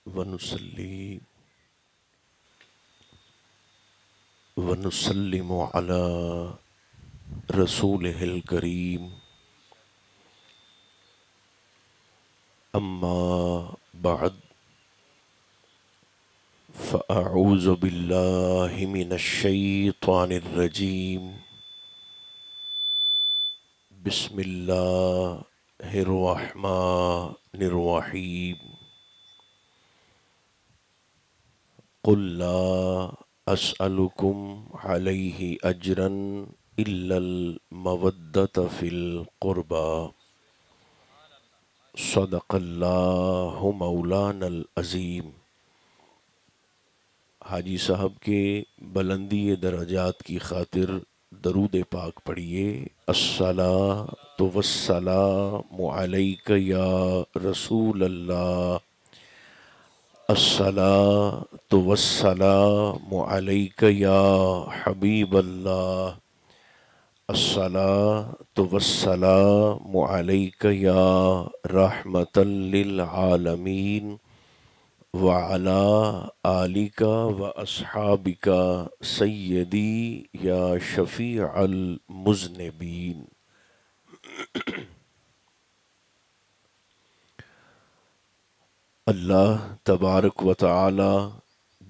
ونصلي ونسلم على رسوله الكريم أما بعد فأعوذ بالله من الشيطان الرجيم بسم الله الرحمن الرحيم قل لا أسألكم عليه أجرا إلا المودة في القربى صدق اللہ مولانا العظیم۔ حاجی صاحب کے بلندی درجات کی خاطر درود پاک پڑھیے۔ الصلاۃ والسلام علیک یا رسول اللہ، الصلاۃ والسلام علیک یا حبیب اللہ، الصلاۃ والسلام علیک یا رحمۃ للعالمین وعلی آلک واصحابک سیدی یا شفیع المذنبین۔ اللہ تبارک و تعالی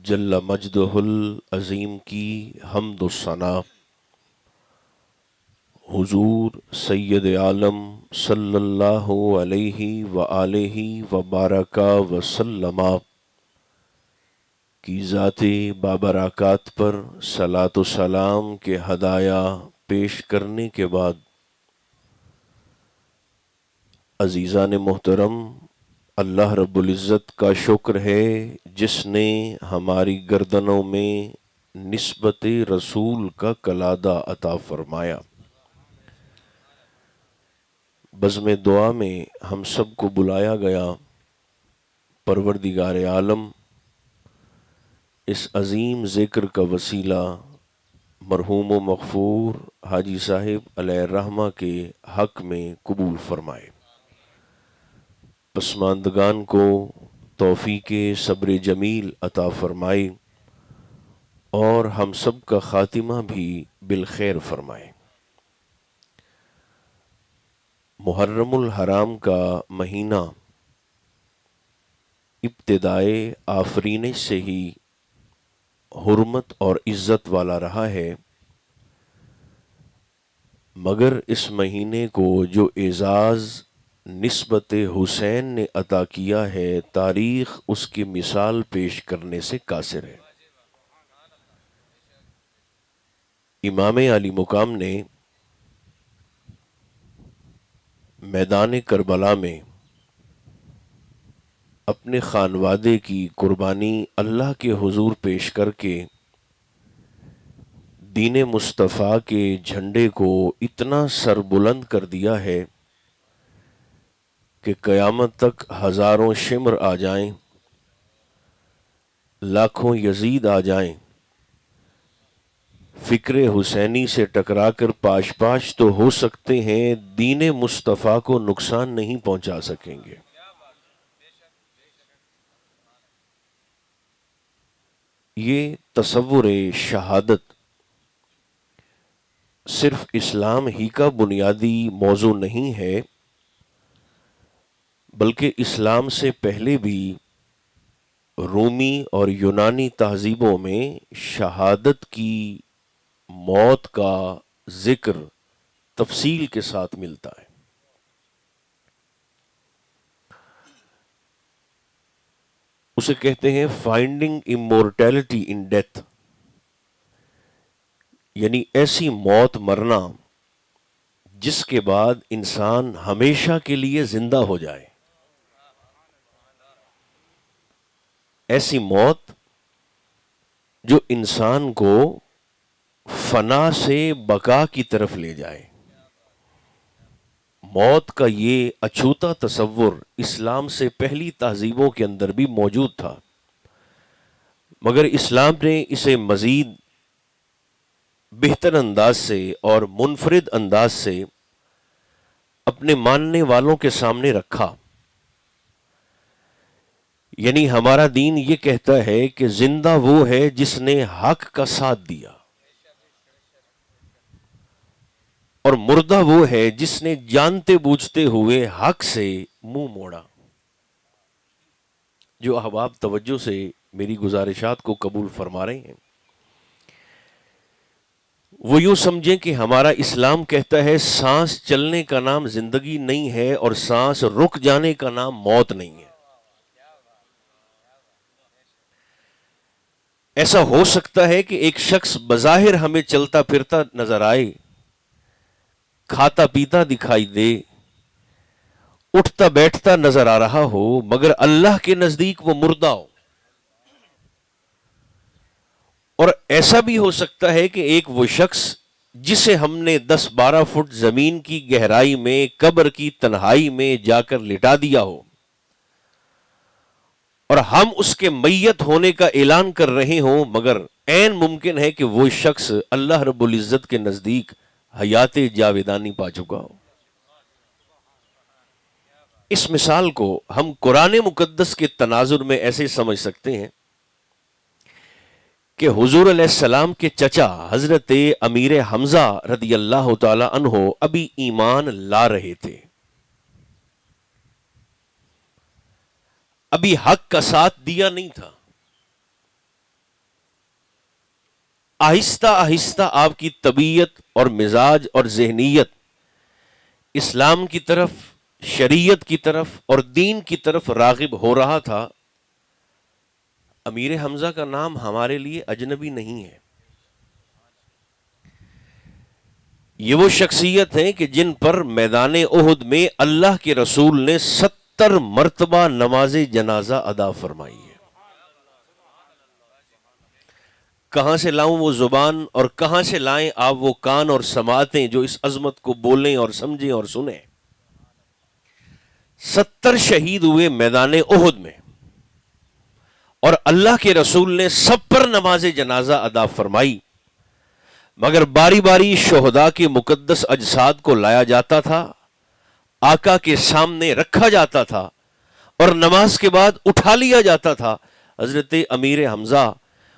جل مجدہ العظیم کی حمد و ثنا حضور سید عالم صلی اللہ علیہ وآلہ وبارک وسلم کی ذات بابرکات پر صلاۃ و سلام کے ہدایہ پیش کرنے کے بعد، عزیزان محترم، اللہ رب العزت کا شکر ہے جس نے ہماری گردنوں میں نسبت رسول کا کلادہ عطا فرمایا۔ بزم دعا میں ہم سب کو بلایا گیا۔ پروردگار عالم اس عظیم ذکر کا وسیلہ مرحوم و مغفور حاجی صاحب علیہ الرحمہ کے حق میں قبول فرمائے۔ پسماندگان کو توفیق صبر جمیل عطا فرمائے اور ہم سب کا خاتمہ بھی بالخیر فرمائے۔ محرم الحرام کا مہینہ ابتدائے آفرینش سے ہی حرمت اور عزت والا رہا ہے، مگر اس مہینے کو جو اعزاز نسبت حسین نے عطا کیا ہے، تاریخ اس کی مثال پیش کرنے سے قاصر ہے۔ امام علی مقام نے میدان کربلا میں اپنے خانوادے کی قربانی اللہ کے حضور پیش کر کے دین مصطفیٰ کے جھنڈے کو اتنا سر بلند کر دیا ہے کہ قیامت تک ہزاروں شمر آ جائیں، لاکھوں یزید آ جائیں، فکر حسینی سے ٹکرا کر پاش پاش تو ہو سکتے ہیں، دین مصطفیٰ کو نقصان نہیں پہنچا سکیں گے۔ یہ تصور شہادت صرف اسلام ہی کا بنیادی موضوع نہیں ہے، بلکہ اسلام سے پہلے بھی رومی اور یونانی تہذیبوں میں شہادت کی موت کا ذکر تفصیل کے ساتھ ملتا ہے۔ اسے کہتے ہیں فائنڈنگ امورٹیلٹی ان ڈیتھ، یعنی ایسی موت مرنا جس کے بعد انسان ہمیشہ کے لیے زندہ ہو جائے، ایسی موت جو انسان کو فنا سے بقا کی طرف لے جائے۔ موت کا یہ اچھوتا تصور اسلام سے پہلی تہذیبوں کے اندر بھی موجود تھا، مگر اسلام نے اسے مزید بہتر انداز سے اور منفرد انداز سے اپنے ماننے والوں کے سامنے رکھا۔ یعنی ہمارا دین یہ کہتا ہے کہ زندہ وہ ہے جس نے حق کا ساتھ دیا، اور مردہ وہ ہے جس نے جانتے بوجھتے ہوئے حق سے منہ موڑا۔ جو احباب توجہ سے میری گزارشات کو قبول فرما رہے ہیں، وہ یوں سمجھیں کہ ہمارا اسلام کہتا ہے سانس چلنے کا نام زندگی نہیں ہے اور سانس رک جانے کا نام موت نہیں ہے۔ ایسا ہو سکتا ہے کہ ایک شخص بظاہر ہمیں چلتا پھرتا نظر آئے، کھاتا پیتا دکھائی دے، اٹھتا بیٹھتا نظر آ رہا ہو، مگر اللہ کے نزدیک وہ مردہ ہو۔ اور ایسا بھی ہو سکتا ہے کہ ایک وہ شخص جسے ہم نے 10-12 فٹ زمین کی گہرائی میں قبر کی تنہائی میں جا کر لٹا دیا ہو، اور ہم اس کے میت ہونے کا اعلان کر رہے ہوں، مگر عین ممکن ہے کہ وہ شخص اللہ رب العزت کے نزدیک حیات جاویدانی پا چکا ہو۔ اس مثال کو ہم قرآن مقدس کے تناظر میں ایسے سمجھ سکتے ہیں کہ حضور علیہ السلام کے چچا حضرت امیر حمزہ رضی اللہ تعالی عنہ ابھی ایمان لا رہے تھے، ابھی حق کا ساتھ دیا نہیں تھا۔ آہستہ آہستہ آپ کی طبیعت اور مزاج اور ذہنیت اسلام کی طرف، شریعت کی طرف اور دین کی طرف راغب ہو رہا تھا۔ امیر حمزہ کا نام ہمارے لیے اجنبی نہیں ہے۔ یہ وہ شخصیت ہیں کہ جن پر میدان احد میں اللہ کے رسول نے 70 مرتبہ نماز جنازہ ادا فرمائی ہے۔ کہاں سے لاؤں وہ زبان اور کہاں سے لائیں آپ وہ کان اور سماعتیں جو اس عظمت کو بولیں اور سمجھیں اور سنیں۔ 70 شہید ہوئے میدان احد میں، اور اللہ کے رسول نے سب پر نماز جنازہ ادا فرمائی، مگر باری باری شہداء کے مقدس اجساد کو لایا جاتا تھا، آقا کے سامنے رکھا جاتا تھا، اور نماز کے بعد اٹھا لیا جاتا تھا۔ حضرت امیر حمزہ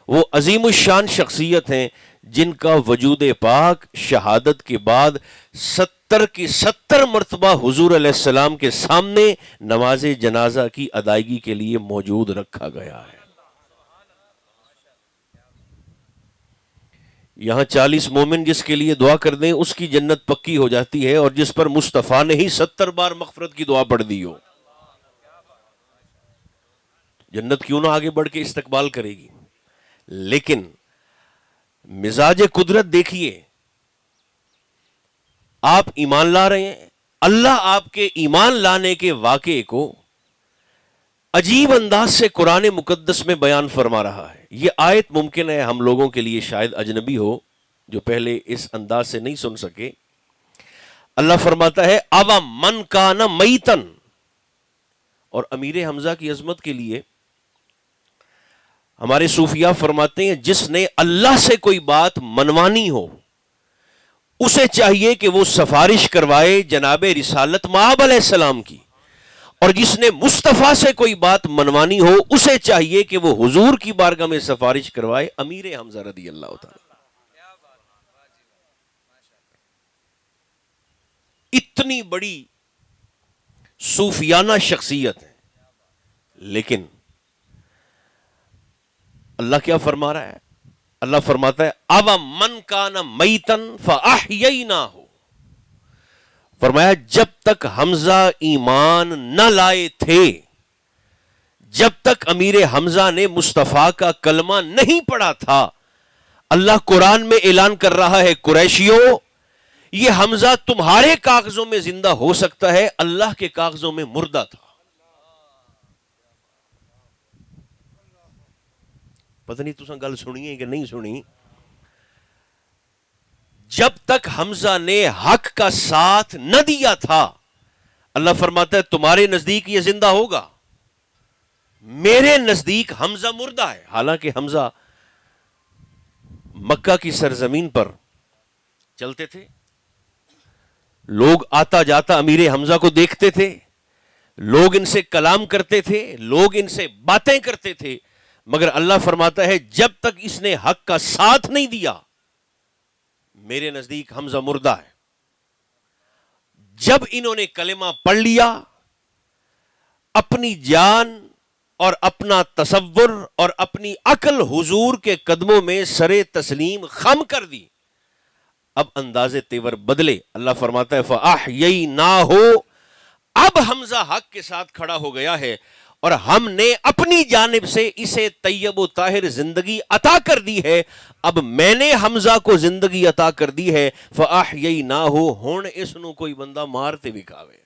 وہ عظیم الشان شخصیت ہیں جن کا وجود پاک شہادت کے بعد 70 کی 70 مرتبہ حضور علیہ السلام کے سامنے نماز جنازہ کی ادائیگی کے لیے موجود رکھا گیا ہے۔ یہاں 40 مومن جس کے لیے دعا کر دیں اس کی جنت پکی ہو جاتی ہے، اور جس پر مصطفیٰ نے ہی 70 بار مغفرت کی دعا پڑھ دی ہو، جنت کیوں نہ آگے بڑھ کے استقبال کرے گی۔ لیکن مزاج قدرت دیکھیے، آپ ایمان لا رہے ہیں، اللہ آپ کے ایمان لانے کے واقعے کو عجیب انداز سے قرآن مقدس میں بیان فرما رہا ہے۔ یہ آیت ممکن ہے ہم لوگوں کے لیے شاید اجنبی ہو، جو پہلے اس انداز سے نہیں سن سکے۔ اللہ فرماتا ہے اَوَ مَنْ كَانَ مَيْتًا، اور امیر حمزہ کی عظمت کے لیے ہمارے صوفیاء فرماتے ہیں جس نے اللہ سے کوئی بات منوانی ہو اسے چاہیے کہ وہ سفارش کروائے جناب رسالت مآب علیہ السلام کی، اور جس نے مصطفیٰ سے کوئی بات منوانی ہو اسے چاہیے کہ وہ حضور کی بارگاہ میں سفارش کروائے امیر حمزہ رضی اللہ تعالی۔ اتنی بڑی صوفیانہ شخصیت ہے، لیکن اللہ کیا فرما رہا ہے؟ اللہ فرماتا ہے اَوَ مَنْ كَانَ مَيْتًا فَأَحْيَيْنَاهُ، فرمایا جب تک حمزہ ایمان نہ لائے تھے، جب تک امیر حمزہ نے مصطفیٰ کا کلمہ نہیں پڑھا تھا، اللہ قرآن میں اعلان کر رہا ہے قریشیوں یہ حمزہ تمہارے کاغذوں میں زندہ ہو سکتا ہے، اللہ کے کاغذوں میں مردہ تھا۔ پتہ نہیں تساں گل سنی ہے کہ نہیں سنی۔ جب تک حمزہ نے حق کا ساتھ نہ دیا تھا، اللہ فرماتا ہے تمہارے نزدیک یہ زندہ ہوگا، میرے نزدیک حمزہ مردہ ہے۔ حالانکہ حمزہ مکہ کی سرزمین پر چلتے تھے، لوگ آتا جاتا امیر حمزہ کو دیکھتے تھے، لوگ ان سے کلام کرتے تھے، لوگ ان سے باتیں کرتے تھے، مگر اللہ فرماتا ہے جب تک اس نے حق کا ساتھ نہیں دیا میرے نزدیک حمزہ مردہ ہے۔ جب انہوں نے کلمہ پڑھ لیا، اپنی جان اور اپنا تصور اور اپنی عقل حضور کے قدموں میں سرے تسلیم خم کر دی، اب انداز تیور بدلے۔ اللہ فرماتا ہے فَأَحْيَيْنَاهُ، اب حمزہ حق کے ساتھ کھڑا ہو گیا ہے اور ہم نے اپنی جانب سے اسے طیب و طاہر زندگی عطا کر دی ہے۔ اب میں نے حمزہ کو زندگی عطا کر دی ہے۔ فَأَحْيَيْنَاهُ، ہن اس نو کوئی بندہ مارتے وکھاوے۔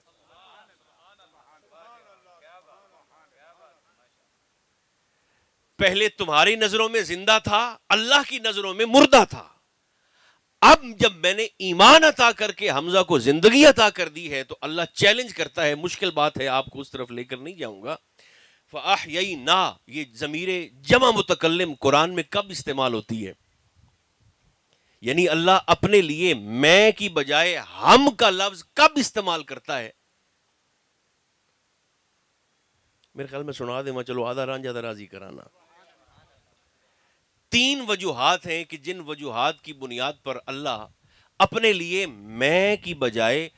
پہلے تمہاری نظروں میں زندہ تھا، اللہ کی نظروں میں مردہ تھا۔ اب جب میں نے ایمان عطا کر کے حمزہ کو زندگی عطا کر دی ہے تو اللہ چیلنج کرتا ہے، مشکل بات ہے، آپ کو اس طرف لے کر نہیں جاؤں گا۔ فَأَحْيَيْنَا، یہ ضمیر جمع متکلم قرآن میں کب استعمال ہوتی ہے؟ یعنی اللہ اپنے لیے میں کی بجائے ہم کا لفظ کب استعمال کرتا ہے؟ میرے خیال میں سنا دے، میں چلو آدھا رانجھا دراز ہی کرانا۔ تین وجوہات ہیں کہ جن وجوہات کی بنیاد پر اللہ اپنے لیے میں کی بجائے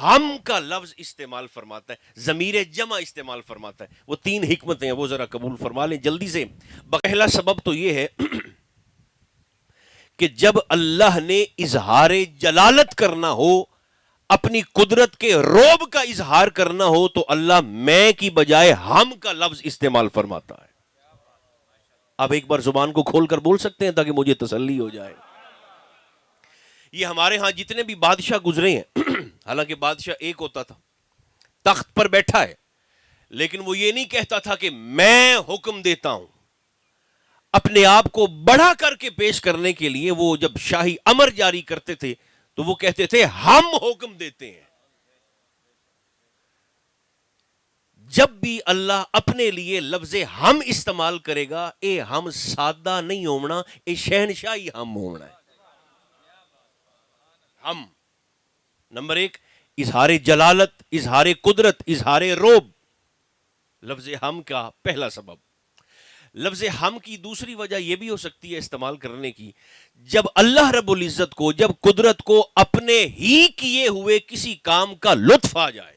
ہم کا لفظ استعمال فرماتا ہے، ضمیر جمع استعمال فرماتا ہے۔ وہ تین حکمتیں ہیں، وہ ذرا قبول فرما لیں جلدی سے۔ پہلا سبب تو یہ ہے کہ جب اللہ نے اظہار جلالت کرنا ہو، اپنی قدرت کے رعب کا اظہار کرنا ہو، تو اللہ میں کی بجائے ہم کا لفظ استعمال فرماتا ہے۔ آپ ایک بار زبان کو کھول کر بول سکتے ہیں تاکہ مجھے تسلی ہو جائے؟ یہ ہمارے ہاں جتنے بھی بادشاہ گزرے ہیں، حالانکہ بادشاہ ایک ہوتا تھا، تخت پر بیٹھا ہے، لیکن وہ یہ نہیں کہتا تھا کہ میں حکم دیتا ہوں۔ اپنے آپ کو بڑا کر کے پیش کرنے کے لیے وہ جب شاہی امر جاری کرتے تھے تو وہ کہتے تھے ہم حکم دیتے ہیں۔ جب بھی اللہ اپنے لیے لفظ ہم استعمال کرے گا، اے ہم سادہ نہیں ہونا، اے شہنشاہی ہم ہونا ہے۔ ہم نمبر ایک، اظہار جلالت، اظہار قدرت، اظہار رعب، لفظ ہم کا پہلا سبب۔ لفظ ہم کی دوسری وجہ یہ بھی ہو سکتی ہے استعمال کرنے کی، جب اللہ رب العزت کو، جب قدرت کو اپنے ہی کیے ہوئے کسی کام کا لطف آ جائے،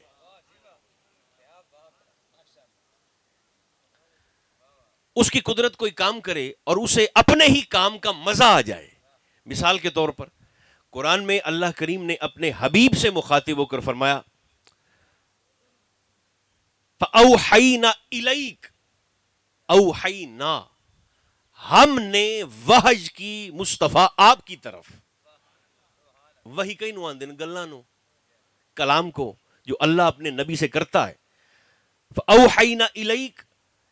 اس کی قدرت کوئی کام کرے اور اسے اپنے ہی کام کا مزہ آ جائے۔ مثال کے طور پر قرآن میں اللہ کریم نے اپنے حبیب سے مخاطب ہو کر فرمایا فَأَوْحَيْنَا إِلَيْكَ، اوحینا، ہم نے وحج کی مصطفیٰ آپ کی طرف۔ وہی کئی نو آندن گلاں نو، کلام کو جو اللہ اپنے نبی سے کرتا ہے۔ فَأَوْحَيْنَا إِلَيْكَ،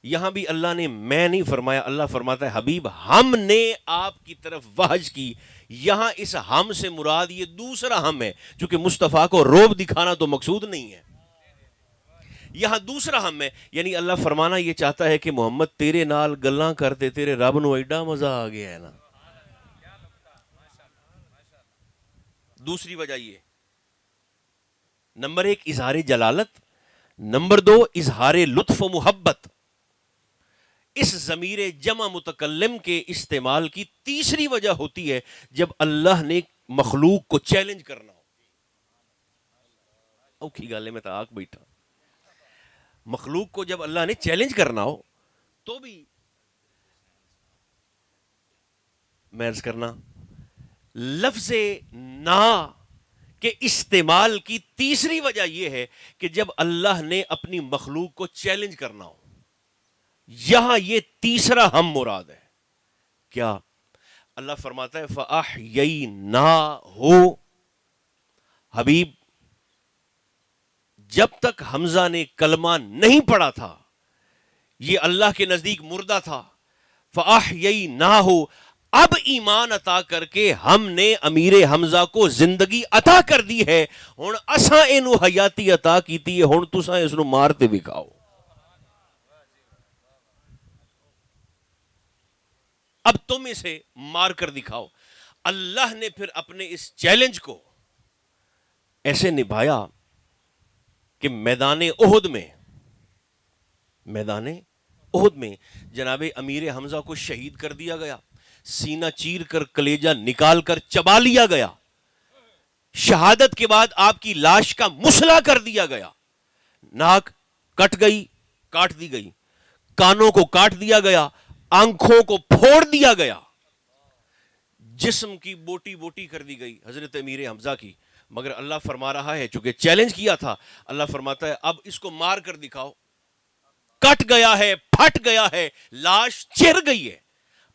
یہاں بھی اللہ نے میں نہیں فرمایا، اللہ فرماتا ہے حبیب ہم نے آپ کی طرف وحج کی۔ یہاں اس ہم سے مراد یہ دوسرا ہم ہے، چونکہ مصطفیٰ کو روب دکھانا تو مقصود نہیں ہے، یہاں دوسرا ہم ہے، یعنی اللہ فرمانا یہ چاہتا ہے کہ محمد تیرے نال گلاں کرتے تیرے رب نو ایڈا مزہ آ گیا ہے نا۔ دوسری وجہ یہ، نمبر ایک اظہار جلالت، نمبر دو اظہار لطف و محبت۔ اس ضمیر جمع متکلم کے استعمال کی تیسری وجہ ہوتی ہے جب اللہ نے مخلوق کو چیلنج کرنا ہو۔ اوکھی گالے میں تا آگ بیٹھا، مخلوق کو جب اللہ نے چیلنج کرنا ہو تو بھی میں عرض کرنا لفظ نا کے استعمال کی تیسری وجہ یہ ہے کہ جب اللہ نے اپنی مخلوق کو چیلنج کرنا ہو، یہاں یہ تیسرا ہم مراد ہے۔ کیا؟ اللہ فرماتا ہے فَأَحْيَيْنَاهُ، حبیب جب تک حمزہ نے کلمہ نہیں پڑھا تھا یہ اللہ کے نزدیک مردہ تھا۔ فَأَحْيَيْنَاهُ، اب ایمان عطا کر کے ہم نے امیر حمزہ کو زندگی عطا کر دی ہے، ہن اساں اینو حیاتی عطا کیتی ہے، ہن تساں اس نو مارتے وکھاؤ۔ اب تم اسے مار کر دکھاؤ۔ اللہ نے پھر اپنے اس چیلنج کو ایسے نبھایا کہ میدان احد میں میدان احد میں جناب امیر حمزہ کو شہید کر دیا گیا، سینہ چیر کر کلیجہ نکال کر چبا لیا گیا، شہادت کے بعد آپ کی لاش کا مسلا کر دیا گیا، ناک کٹ گئی، کاٹ دی گئی، کانوں کو کاٹ دیا گیا، آنکھوں کو پھوڑ دیا گیا، جسم کی بوٹی بوٹی کر دی گئی حضرت امیر حمزہ کی، مگر اللہ فرما رہا ہے، چونکہ چیلنج کیا تھا، اللہ فرماتا ہے اب اس کو مار کر دکھاؤ، کٹ گیا ہے، پھٹ گیا ہے، لاش چر گئی ہے،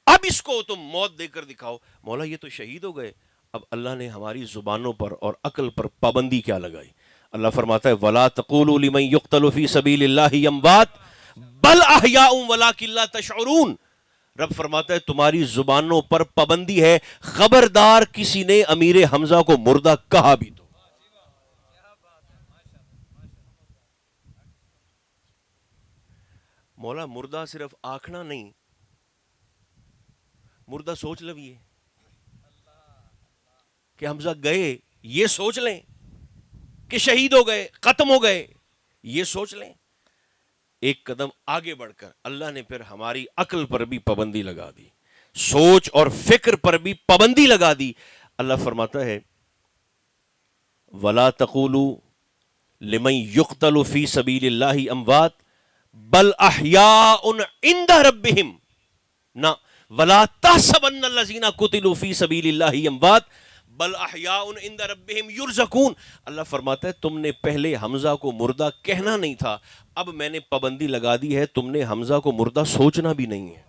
اب اس کو تم موت دے کر دکھاؤ۔ مولا یہ تو شہید ہو گئے، اب اللہ نے ہماری زبانوں پر اور عقل پر پابندی کیا لگائی؟ اللہ فرماتا ہے وَلَا تَقُولُوا لِمَن يُقْتَلُ فِي سَبِيلِ اللَّهِ أَمْوَاتٌ بَلْ أَحْيَاءٌ وَلَٰكِن لَّا تَشْعُرُونَ۔ رب فرماتا ہے تمہاری زبانوں پر پابندی ہے، خبردار کسی نے امیر حمزہ کو مردہ کہا بھی تو۔ مولا مردہ صرف آنکھنا نہیں، مردہ سوچ لو یہ کہ حمزہ گئے، یہ سوچ لیں کہ شہید ہو گئے، ختم ہو گئے، یہ سوچ لیں۔ ایک قدم آگے بڑھ کر اللہ نے پھر ہماری عقل پر بھی پابندی لگا دی، سوچ اور فکر پر بھی پابندی لگا دی۔ اللہ فرماتا ہے وَلَا تَقُولُوا لِمَن يُقْتَلُ فِي سَبِيلِ اللَّهِ أَمْوَاتٌ بَلْ أَحْيَاءٌ عِندَ رَبِّهِمْ نہ وَلَا تَحْسَبَنَّ الَّذِينَ قُتِلُوا فِي سَبِيلِ اللَّهِ أَمْوَاتٌ بل احیاء عند ربهم یرزقون۔ اللہ فرماتا ہے تم نے پہلے حمزہ کو مردہ کہنا نہیں تھا، اب میں نے پابندی لگا دی ہے، تم نے حمزہ کو مردہ سوچنا بھی نہیں ہے۔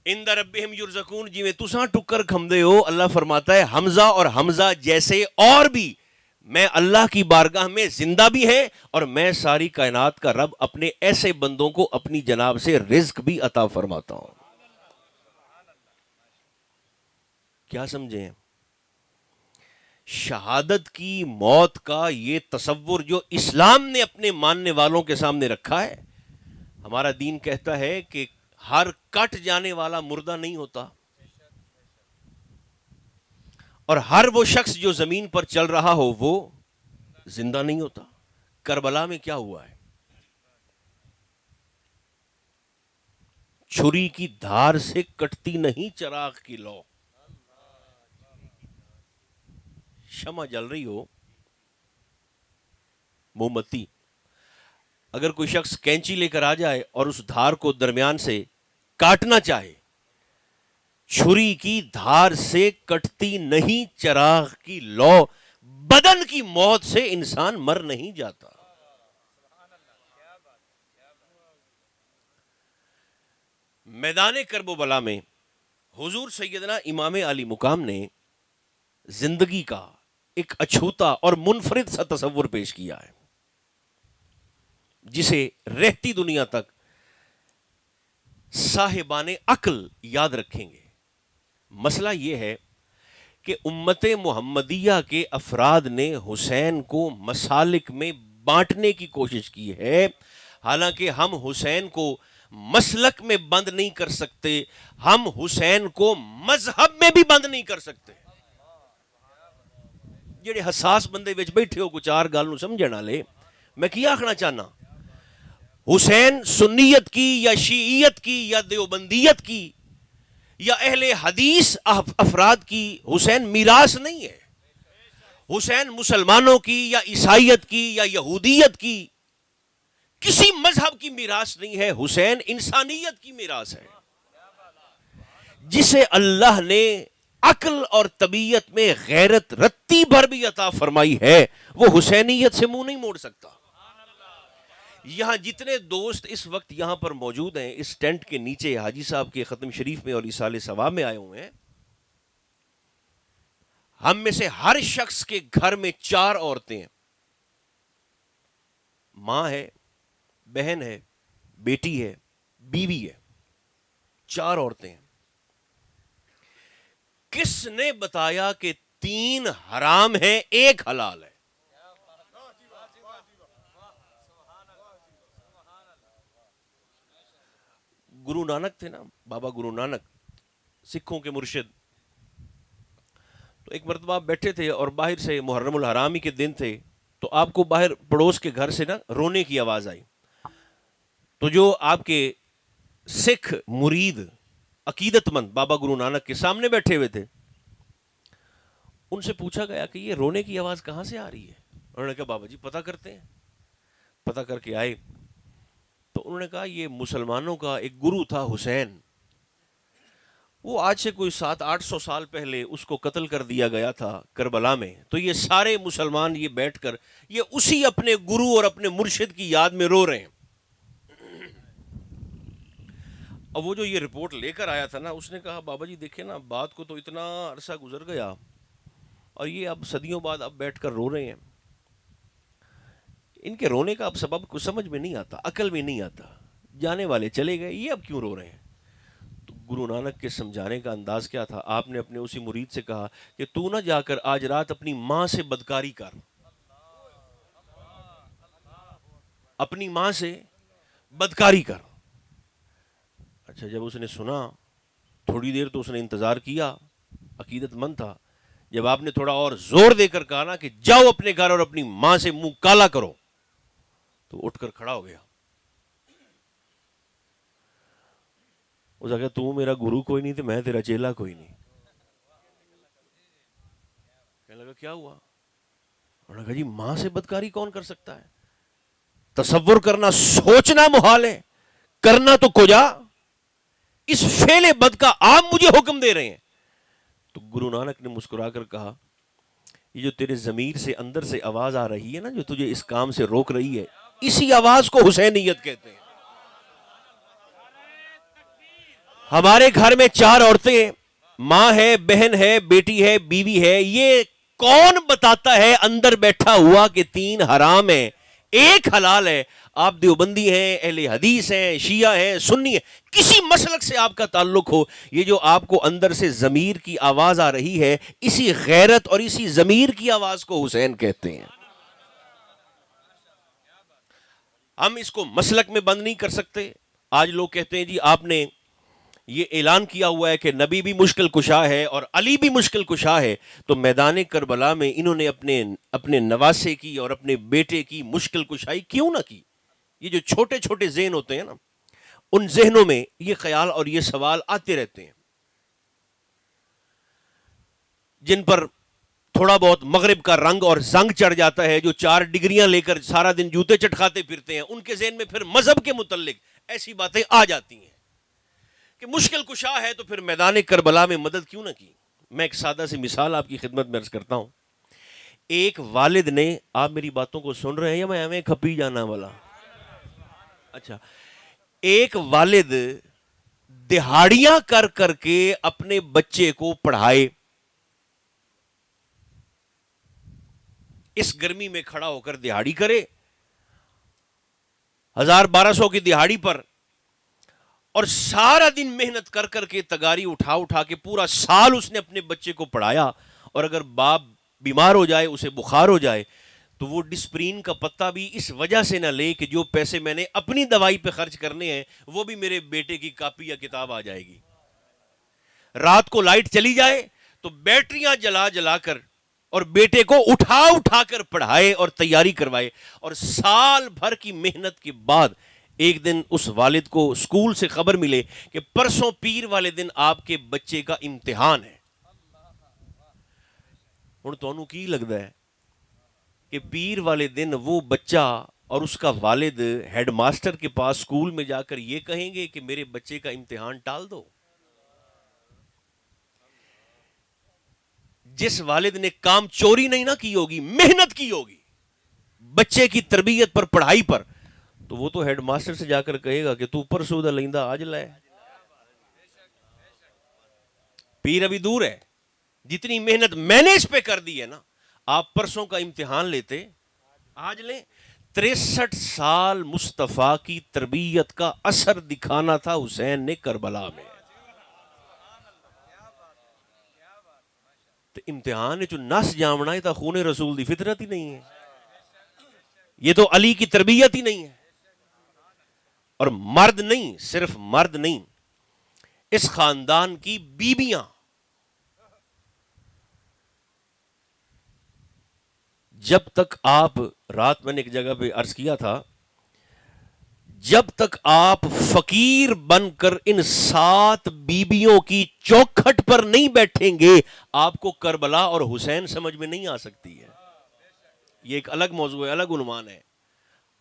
عند ربهم یرزقون جی میں تساں ٹکر کھمدے ہو، اللہ فرماتا ہے حمزہ اور حمزہ جیسے اور بھی میں اللہ کی بارگاہ میں زندہ بھی ہے، اور میں ساری کائنات کا رب اپنے ایسے بندوں کو اپنی جناب سے رزق بھی عطا فرماتا ہوں۔ کیا سمجھیں؟ شہادت کی موت کا یہ تصور جو اسلام نے اپنے ماننے والوں کے سامنے رکھا ہے، ہمارا دین کہتا ہے کہ ہر کٹ جانے والا مردہ نہیں ہوتا، اور ہر وہ شخص جو زمین پر چل رہا ہو وہ زندہ نہیں ہوتا۔ کربلا میں کیا ہوا ہے؟ چھری کی دھار سے کٹتی نہیں چراغ کی لو، شمع جل رہی ہو، موم بتی، اگر کوئی شخص کینچی لے کر آ جائے اور اس دھار کو درمیان سے کاٹنا چاہے، چھری کی دھار سے کٹتی نہیں چراغ کی لو، بدن کی موت سے انسان مر نہیں جاتا۔ میدان کرب و بلا میں حضور سیدنا امام علی مقام نے زندگی کا ایک اچھوتا اور منفرد سا تصور پیش کیا ہے، جسے رہتی دنیا تک صاحبان عقل یاد رکھیں گے۔ مسئلہ یہ ہے کہ امت محمدیہ کے افراد نے حسین کو مسالک میں بانٹنے کی کوشش کی ہے، حالانکہ ہم حسین کو مسلک میں بند نہیں کر سکتے، ہم حسین کو مذہب میں بھی بند نہیں کر سکتے۔ جڑے حساس بندے وچ بیٹھے ہو کچھ آر گل نو سمجھن والے، میں کیا آخنا چاہنا، حسین سنیت کی یا شیعیت کی یا دیوبندیت کی یا اہل حدیث افراد کی حسین میراث نہیں ہے، حسین مسلمانوں کی یا عیسائیت کی یا یہودیت کی کسی مذہب کی میراث نہیں ہے، حسین انسانیت کی میراث ہے، جسے اللہ نے عقل اور طبیعت میں غیرت رتی بھر بھی عطا فرمائی ہے، وہ حسینیت سے منہ نہیں موڑ سکتا۔ یہاں جتنے دوست اس وقت یہاں پر موجود ہیں، اس ٹینٹ کے نیچے حاجی صاحب کے ختم شریف میں اور ایصال ثواب میں آئے ہوئے ہیں، ہم میں سے ہر شخص کے گھر میں 4 عورتیں ہیں، ماں ہے، بہن ہے، بیٹی ہے، بیوی ہے، 4 عورتیں ہیں۔ کس نے بتایا کہ 3 حرام ہیں 1 حلال ہے؟ گرو نانک تھے نا، بابا گرو نانک سکھوں کے مرشد، تو ایک مرتبہ بیٹھے تھے اور باہر سے محرم الحرام ہی کے دن تھے، تو آپ کو باہر پڑوس کے گھر سے نا رونے کی آواز آئی. تو جو آپ کے سکھ مرید عقیدت مند بابا گرو نانک کے سامنے بیٹھے ہوئے تھے, ان سے پوچھا گیا کہ یہ رونے کی آواز کہاں سے آ رہی ہے. انہوں نے کہا بابا جی پتہ کرتے ہیں. پتہ کر کے آئے تو انہوں نے کہا یہ مسلمانوں کا ایک گرو تھا حسین, وہ آج سے کوئی 700-800 سال پہلے اس کو قتل کر دیا گیا تھا کربلا میں. تو یہ سارے مسلمان یہ بیٹھ کر یہ اسی اپنے گرو اور اپنے مرشد کی یاد میں رو رہے ہیں. اب وہ جو یہ رپورٹ لے کر آیا تھا نا, اس نے کہا بابا جی دیکھیں نا, بات کو تو اتنا عرصہ گزر گیا اور یہ اب صدیوں بعد اب بیٹھ کر رو رہے ہیں. ان کے رونے کا اب سبب کچھ سمجھ میں نہیں آتا, عقل میں نہیں آتا. جانے والے چلے گئے, یہ اب کیوں رو رہے ہیں. تو گرو نانک کے سمجھانے کا انداز کیا تھا؟ آپ نے اپنے اسی مرید سے کہا کہ تو نہ جا کر آج رات اپنی ماں سے بدکاری کر, اپنی ماں سے بدکاری کر. اچھا, جب اس نے سنا تھوڑی دیر تو اس نے انتظار کیا, عقیدت مند تھا. جب آپ نے تھوڑا اور زور دے کر کہا نا کہ جاؤ اپنے گھر اور اپنی ماں سے منہ کالا کرو, تو اٹھ کر کھڑا ہو گیا. اس نے کہا تو میرا گرو کوئی نہیں تو میں تیرا چیلا کوئی نہیں. کہنے لگا کیا ہوا؟ انہوں نے کہا جی ماں سے بدکاری کون کر سکتا ہے؟ تصور کرنا, سوچنا محال ہے, کرنا تو کجا. اس فعل بد کا آپ مجھے حکم دے رہے ہیں. تو گرو نانک نے مسکرا کر کہا یہ جو تیرے ضمیر سے اندر سے آواز آ رہی ہے نا, جو تجھے اس کام سے روک رہی ہے, اسی آواز کو حسینیت کہتے ہیں. ہمارے گھر میں 4 عورتیں ہیں, ماں ہے, بہن ہے, بیٹی ہے, بیوی ہے. یہ کون بتاتا ہے اندر بیٹھا ہوا کہ 3 حرام ہیں, 1 حلال ہے؟ آپ دیوبندی ہیں, اہل حدیث ہیں, شیعہ ہیں, سنی ہیں, کسی مسلک سے آپ کا تعلق ہو, یہ جو آپ کو اندر سے ضمیر کی آواز آ رہی ہے, اسی غیرت اور اسی ضمیر کی آواز کو حسین کہتے ہیں. ہم اس کو مسلک میں بند نہیں کر سکتے. آج لوگ کہتے ہیں جی آپ نے یہ اعلان کیا ہوا ہے کہ نبی بھی مشکل کشا ہے اور علی بھی مشکل کشا ہے, تو میدان کربلا میں انہوں نے اپنے نواسے کی اور اپنے بیٹے کی مشکل کشائی کیوں نہ کی؟ یہ جو چھوٹے چھوٹے ذہن ہوتے ہیں نا, ان ذہنوں میں یہ خیال اور یہ سوال آتے رہتے ہیں, جن پر تھوڑا بہت مغرب کا رنگ اور زنگ چڑھ جاتا ہے, جو 4 ڈگریاں لے کر سارا دن جوتے چٹکاتے پھرتے ہیں, ان کے ذہن میں پھر مذہب کے متعلق ایسی باتیں آ جاتی ہیں کہ مشکل کشا ہے تو پھر میدان کربلا میں مدد کیوں نہ کی. میں ایک سادہ سی مثال آپ کی خدمت میں عرض کرتا ہوں. ایک والد نے, آپ میری باتوں کو سن رہے ہیں یا میں ہمیں کھپی جانا والا؟ اچھا, ایک والد دہاڑیاں کر کر کے اپنے بچے کو پڑھائے, اس گرمی میں کھڑا ہو کر دہاڑی کرے 1000-1200 کی دہاڑی پر, اور سارا دن محنت کر کر کے تگاری اٹھا اٹھا کے پورا سال اس نے اپنے بچے کو پڑھایا, اور اگر باپ بیمار ہو جائے, اسے بخار ہو جائے, تو وہ ڈسپرین کا پتہ بھی اس وجہ سے نہ لے کہ جو پیسے میں نے اپنی دوائی پہ خرچ کرنے ہیں وہ بھی میرے بیٹے کی کاپی یا کتاب آ جائے گی. رات کو لائٹ چلی جائے تو بیٹریاں جلا جلا کر اور بیٹے کو اٹھا اٹھا کر پڑھائے اور تیاری کروائے, اور سال بھر کی محنت کے بعد ایک دن اس والد کو اسکول سے خبر ملے کہ پرسوں پیر والے دن آپ کے بچے کا امتحان ہے. ہن تانوں کی لگدا ہے کہ پیر والے دن وہ بچہ اور اس کا والد ہیڈ ماسٹر کے پاس اسکول میں جا کر یہ کہیں گے کہ میرے بچے کا امتحان ٹال دو؟ جس والد نے کام چوری نہیں نہ کی ہوگی, محنت کی ہوگی بچے کی تربیت پر, پڑھائی پر, تو وہ تو ہیڈ ماسٹر سے جا کر کہے گا کہ تو پرسوں دا لیندا آج لے. پیر ابھی دور ہے, جتنی محنت میں نے اس پہ کر دی ہے نا, آپ پرسوں کا امتحان لیتے آج لیں. 63 سال مصطفیٰ کی تربیت کا اثر دکھانا تھا حسین نے کربلا میں. تو امتحان جو نس جامنا ہے تو خون رسول دی فطرت ہی نہیں ہے, یہ تو علی کی تربیت ہی نہیں ہے. اور مرد نہیں, صرف مرد نہیں, اس خاندان کی بیویاں جب تک آپ، رات میں نے ایک جگہ پہ عرض کیا تھا، جب تک آپ فقیر بن کر ان 7 بیبیوں کی چوکھٹ پر نہیں بیٹھیں گے آپ کو کربلا اور حسین سمجھ میں نہیں آ سکتی ہے. یہ ایک الگ موضوع ہے، الگ عنوان ہے،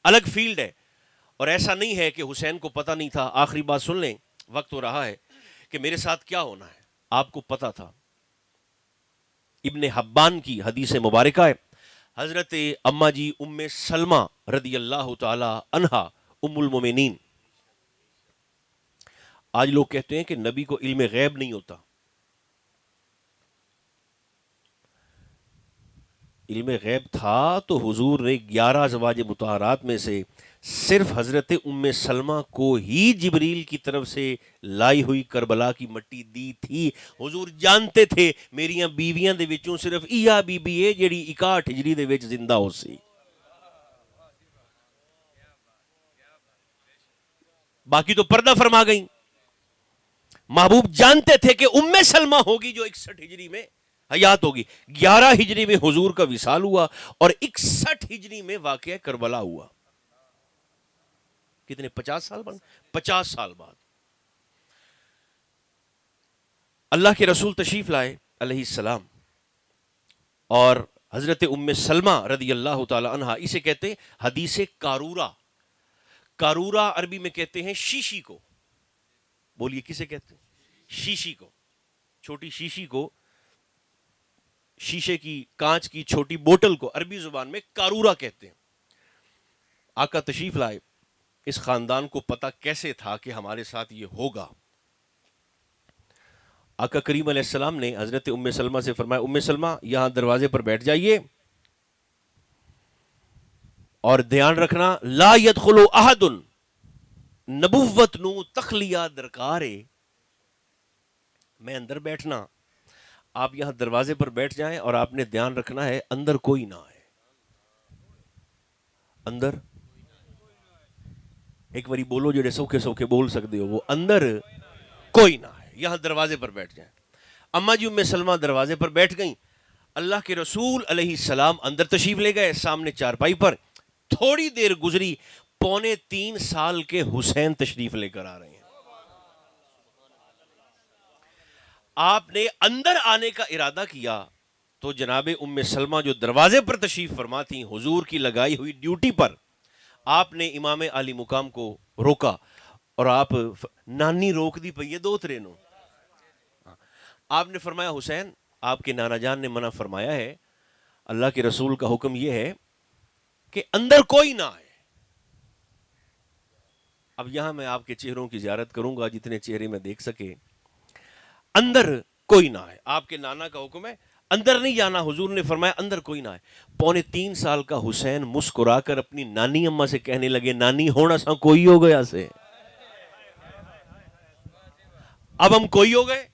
الگ فیلڈ ہے. اور ایسا نہیں ہے کہ حسین کو پتہ نہیں تھا. آخری بات سن لیں، وقت ہو رہا ہے، کہ میرے ساتھ کیا ہونا ہے. آپ کو پتہ تھا. ابن حبان کی حدیث مبارکہ ہے، حضرت اما جی ام سلمہ رضی اللہ تعالی عنہا ام المومنین. آج لوگ کہتے ہیں کہ نبی کو علم غیب نہیں ہوتا. علم غیب تھا تو حضور نے 11 ازواج مطہرات میں سے صرف حضرت ام سلمہ کو ہی جبریل کی طرف سے لائی ہوئی کربلا کی مٹی دی تھی. حضور جانتے تھے میریاں بیویاں دے وچوں صرف ایہا بی بی ہے جیڑی 61 ہجری دے وچ زندہ ہو سی. باقی تو پردہ فرما گئیں. محبوب جانتے تھے کہ ام سلمہ ہوگی جو 61 ہجری میں حیات ہوگی. 11 ہجری میں حضور کا وصال ہوا اور 61 ہجری میں واقعہ کربلا ہوا. کتنے 50 سال بعد 50 سال بعد اللہ کے رسول تشریف لائے علیہ السلام. اور حضرت ام سلمہ رضی اللہ تعالی عنہا، اسے کہتے ہیں حدیث کارورا. کارورا عربی میں کہتے ہیں شیشی کو. بولیے کسے کہتے ہیں؟ شیشی کو. چھوٹی شیشی کو، شیشے کی کانچ کی چھوٹی بوتل کو عربی زبان میں کارورا کہتے ہیں. آقا تشریف لائے. اس خاندان کو پتہ کیسے تھا کہ ہمارے ساتھ یہ ہوگا؟ آقا کریم علیہ السلام نے حضرت ام سلمہ سے فرمایا ام سلمہ یہاں دروازے پر بیٹھ جائیے اور دھیان رکھنا لا يدخل احد، نبوت نو تخلیہ درکارے. میں اندر بیٹھنا، آپ یہاں دروازے پر بیٹھ جائیں اور آپ نے دھیان رکھنا ہے اندر کوئی نہ آئے. اندر ایک باری بولو جڑے سوکھے سوکھے بول سکتے ہو، وہ اندر کوئی نہ آئے، یہاں دروازے پر بیٹھ جائیں. اما جی ام سلمہ دروازے پر بیٹھ گئیں. اللہ کے رسول علیہ السلام اندر تشریف لے گئے سامنے چارپائی پر. تھوڑی دیر گزری، 3.25 سال کے حسین تشریف لے کر آ رہے ہیں. آپ نے اندر آنے کا ارادہ کیا تو جناب ام سلمہ جو دروازے پر تشریف فرما تھیں حضور کی لگائی ہوئی ڈیوٹی پر، آپ نے امام علی مقام کو روکا اور آپ نانی روک دی پئی ہے 2 ترینوں. آپ نے فرمایا حسین آپ کے نانا جان نے منع فرمایا ہے، اللہ کے رسول کا حکم یہ ہے کہ اندر کوئی نہ آئے. اب یہاں میں آپ کے چہروں کی زیارت کروں گا جتنے چہرے میں دیکھ سکے. اندر کوئی نہ آئے، آپ کے نانا کا حکم ہے اندر نہیں جانا. حضور نے فرمایا اندر کوئی نہ آئے. 3.25 سال کا حسین مسکرا کر اپنی نانی اماں سے کہنے لگے نانی ہونا سا کوئی ہو گیا سے، اب ہم کوئی ہو گئے.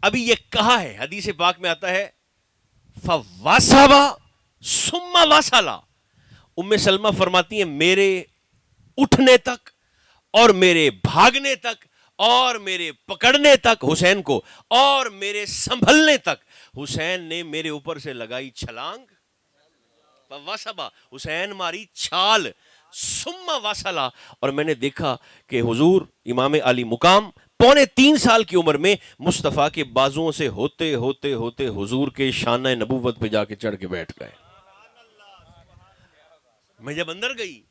ابھی یہ کہا ہے، حدیث پاک میں آتا ہے فواسبا ثم وصلا. ام سلمہ فرماتی ہیں میرے اٹھنے تک اور میرے بھاگنے تک اور میرے پکڑنے تک حسین کو اور میرے سنبھلنے تک حسین نے میرے اوپر سے لگائی چھلانگ. واسبا حسین ماری چھال، ثم وصلا. اور میں نے دیکھا کہ حضور امام علی مقام 3.25 سال کی عمر میں مصطفیٰ کے بازوؤں سے ہوتے ہوتے ہوتے حضور کے شانہ نبوت پہ جا کے چڑھ کے بیٹھ گئے. میں جب اندر گئی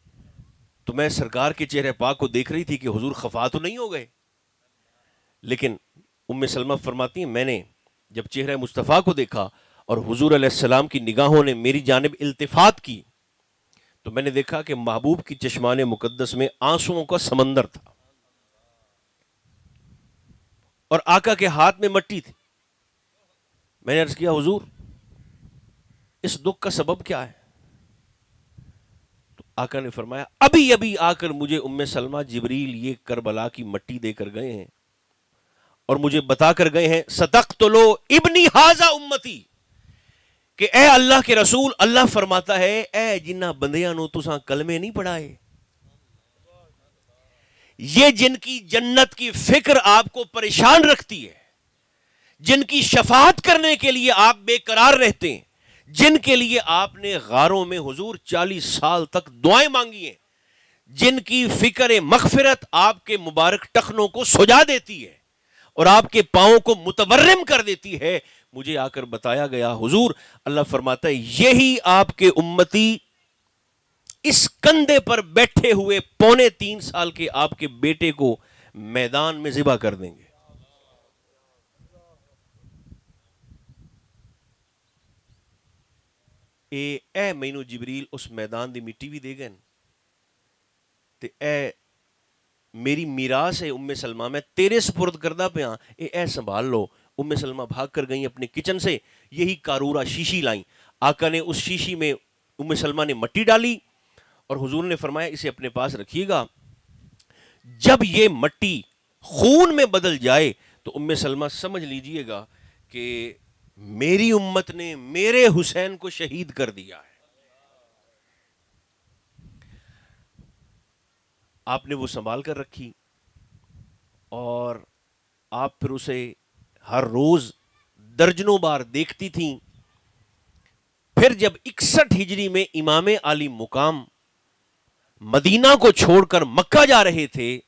تو میں سرکار کے چہرے پاک کو دیکھ رہی تھی کہ حضور خفا تو نہیں ہو گئے. لیکن ام سلمہ فرماتی ہیں میں نے جب چہرہ مصطفیٰ کو دیکھا اور حضور علیہ السلام کی نگاہوں نے میری جانب التفات کی تو میں نے دیکھا کہ محبوب کی چشمان مقدس میں آنسوؤں کا سمندر تھا اور آقا کے ہاتھ میں مٹی تھی. میں نے عرض کیا حضور اس دکھ کا سبب کیا ہے؟ تو آقا نے فرمایا ابھی ابھی آ کر مجھے ام سلمہ جبریل یہ کربلا کی مٹی دے کر گئے ہیں اور مجھے بتا کر گئے ہیں ستقتلو ابنی ھذا امتی، کہ اے اللہ کے رسول اللہ فرماتا ہے اے جنہ بندیاں نو تساں کلمے نہیں پڑھائے، یہ جن کی جنت کی فکر آپ کو پریشان رکھتی ہے، جن کی شفاعت کرنے کے لیے آپ بے قرار رہتے ہیں، جن کے لیے آپ نے غاروں میں حضور 40 سال تک دعائیں مانگی ہیں، جن کی فکر مغفرت آپ کے مبارک ٹخنوں کو سجا دیتی ہے اور آپ کے پاؤں کو متورم کر دیتی ہے، مجھے آ کر بتایا گیا حضور، اللہ فرماتا ہے یہی آپ کے امتی اس کندھے پر بیٹھے ہوئے 3.25 سال کے آپ کے بیٹے کو میدان میں ذبح کر دیں گے۔ اے مینو جبریل اس میدان دی مٹی بھی دے گئے تے اے میری میراث ہے ام سلمہ، میں تیرے سپرد کردہ پہ ہاں، اے سنبھال لو۔ ام سلمہ بھاگ کر گئیں اپنے کچن سے، یہی کارورہ شیشی لائیں، آقا نے اس شیشی میں ام سلمہ نے مٹی ڈالی اور حضور نے فرمایا اسے اپنے پاس رکھیے گا، جب یہ مٹی خون میں بدل جائے تو ام سلمہ سمجھ لیجئے گا کہ میری امت نے میرے حسین کو شہید کر دیا ہے۔ آپ نے وہ سنبھال کر رکھی اور آپ پھر اسے ہر روز درجنوں بار دیکھتی تھیں۔ پھر جب 61 ہجری میں امام عالی مقام مدینہ کو چھوڑ کر مکہ جا رہے تھے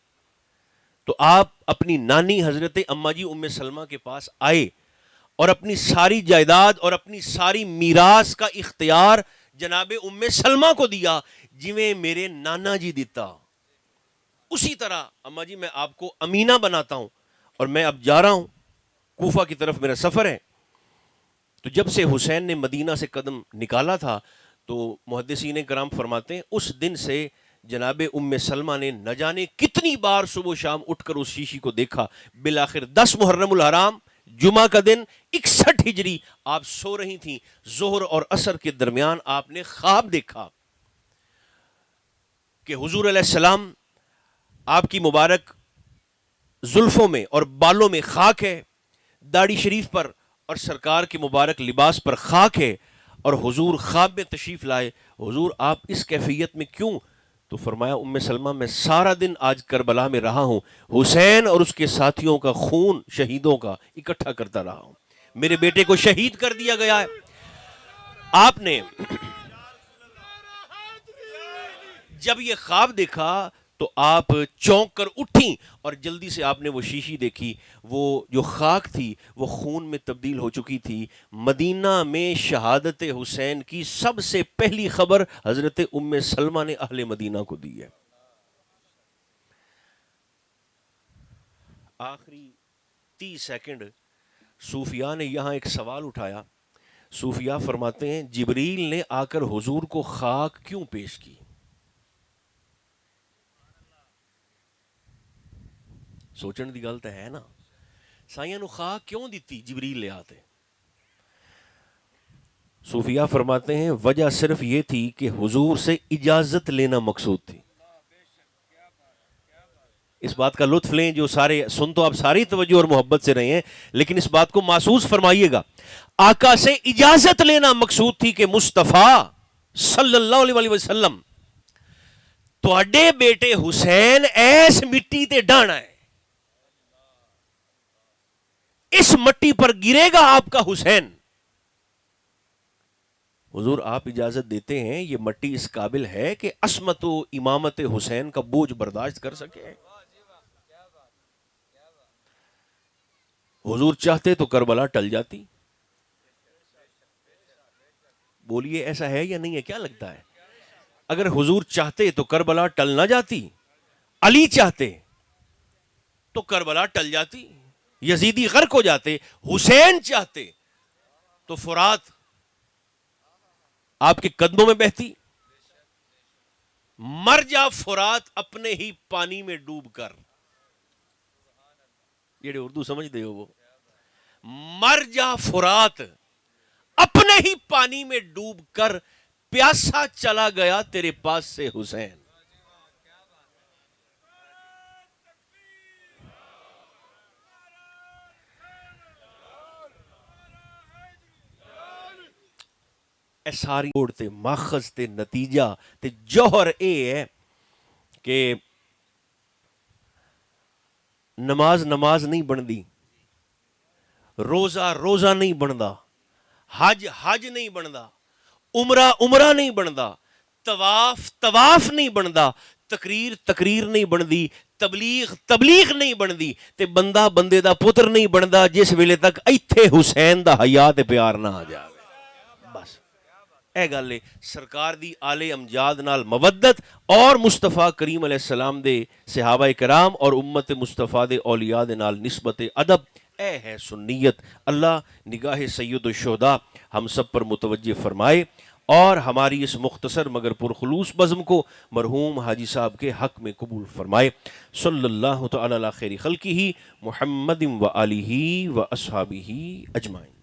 تو آپ اپنی نانی حضرت اماں جی ام سلمہ کے پاس آئے اور اپنی ساری جائیداد اور اپنی ساری میراث کا اختیار جناب ام سلمہ کو دیا، جویں میرے نانا جی دیتا اسی طرح اماں جی میں آپ کو امینہ بناتا ہوں اور میں اب جا رہا ہوں، کوفہ کی طرف میرا سفر ہے۔ تو جب سے حسین نے مدینہ سے قدم نکالا تھا تو محدثین کرام فرماتے ہیں اس دن سے جناب ام سلمہ نے نہ جانے کتنی بار صبح و شام اٹھ کر اس شیشی کو دیکھا۔ بالآخر 10 محرم الحرام جمعہ کا دن 61 ہجری آپ سو رہی تھیں، ظہر اور عصر کے درمیان آپ نے خواب دیکھا کہ حضور علیہ السلام آپ کی مبارک زلفوں میں اور بالوں میں خاک ہے، داڑھی شریف پر اور سرکار کے مبارک لباس پر خاک ہے، اور حضور خواب میں تشریف لائے۔ حضور آپ اس کیفیت میں کیوں؟ تو فرمایا ام سلمہ میں سارا دن آج کربلا میں رہا ہوں، حسین اور اس کے ساتھیوں کا خون شہیدوں کا اکٹھا کرتا رہا ہوں، میرے بیٹے کو شہید کر دیا گیا ہے۔ آپ نے جب یہ خواب دیکھا تو آپ چونک کر اٹھیں اور جلدی سے آپ نے وہ شیشی دیکھی، وہ جو خاک تھی وہ خون میں تبدیل ہو چکی تھی۔ مدینہ میں شہادت حسین کی سب سے پہلی خبر حضرت ام سلمہ نے اہل مدینہ کو دی ہے۔ آخری 30 سیکنڈ صوفیاء نے یہاں ایک سوال اٹھایا۔ صوفیاء فرماتے ہیں جبریل نے آ کر حضور کو خاک کیوں پیش کی؟ سوچن دی گل تے ہے نا، سائیاں نو خاک کیوں دیتی جبریل لے آتے؟ صوفیاء فرماتے ہیں وجہ صرف یہ تھی کہ حضور سے اجازت لینا مقصود تھی۔ اس بات کا لطف لیں جو سارے سن تو آپ ساری توجہ اور محبت سے رہے ہیں، لیکن اس بات کو محسوس فرمائیے گا، آقا سے اجازت لینا مقصود تھی کہ مصطفیٰ صلی اللہ علیہ وسلم تواڈے بیٹے حسین ایس مٹی تے ڈانا ہے، اس مٹی پر گرے گا آپ کا حسین۔ حضور آپ اجازت دیتے ہیں یہ مٹی اس قابل ہے کہ عصمت و امامت حسین کا بوجھ برداشت کر سکے؟ حضور چاہتے تو کربلا ٹل جاتی۔ بولیے ایسا ہے یا نہیں ہے؟ کیا لگتا ہے؟ اگر حضور چاہتے تو کربلا ٹل نہ جاتی، علی چاہتے تو کربلا ٹل جاتی، یزیدی غرق ہو جاتے، حسین چاہتے تو فرات آپ کے قدموں میں بہتی۔ مر جا فرات اپنے ہی پانی میں ڈوب کر، یہ اردو سمجھ دے ہو، وہ مر جا فرات اپنے ہی پانی میں ڈوب کر، پیاسا چلا گیا تیرے پاس سے حسین۔ اے ساری اوڑ تے ماخذ تے نتیجہ تے جوہر اے ہے کہ نماز نہیں بندی، روزہ نہیں بندا، حج حج نہیں بندا، عمرہ عمرہ نہیں بندا، طواف طواف نہیں بندا، تقریر تقریر نہیں بندی، تبلیغ تبلیغ نہیں بندی، تے بندہ بندے دا پتر نہیں بندا جس ویلے تک ایتھے حسین دا حیا تے پیار نہ آ جاوے۔ بس اے گل ہے سرکار دی آل امجاد نال مودت اور مصطفیٰ کریم علیہ السلام دے صحابہ کرام اور امت مصطفیٰ دے اولیاء دے نال نسبت ادب، اے ہے سنیت۔ اللہ نگاہ سید الشہداء ہم سب پر متوجہ فرمائے اور ہماری اس مختصر مگر پرخلوص بزم کو مرحوم حاجی صاحب کے حق میں قبول فرمائے۔ صلی اللہ تعالی علی خیر خلقہ محمد و آلہ و اصحابہ اجمعین۔